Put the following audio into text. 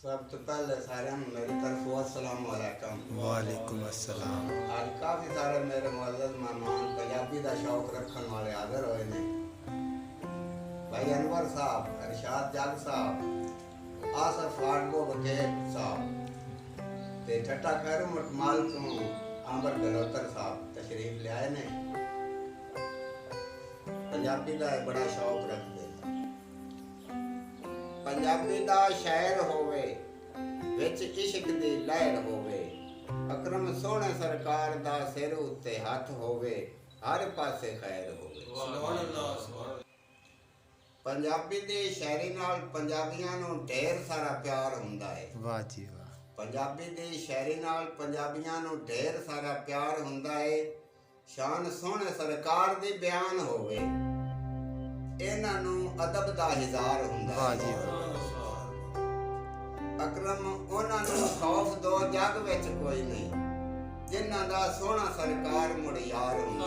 सब तो पहले सारे मेरी तरफ अस्सलाम वालेकुम। वालेकुम अस्सलाम। आज काफ़ी सारे मेरे मुअज़्ज़ज़ मेहमान पंजाबी का शौक रखने वाले हाज़िर होए ने। भाई अनवर साहब, अरशाद जग साहब, आसफ फाटगो बकेट साहब ते ठट्टा खैरू मटमाल तो आंबर गलोतर साहब तशरीफ ले आए ने। पंजाबी का बड़ा शौक रखते। पंजाबी दा शायर होवे विच इश्क दी लहर होवे, अकरम सोहणे सरकार दा सिर उत्ते हथ होवे, हर पासे खैर होवे। पंजाबी दी शायरी नाल पंजाबियां नूं ढेर सारा प्यार हुंदा है। वाह जी वाह। पंजाबी दी शायरी नाल पंजाबियां नूं ढेर सारा प्यार हुंदा है। शान सोहणे सरकार दी बयान होवे, इन्हां नूं अदब दा हिज़ार हुंदा वाह है। जी वाह। अकरम उन्हां नूं खौफ दो जग विच कोई नहीं, जिन्हां दा सोहਣਾ सरकार मुड़ यार हुंदा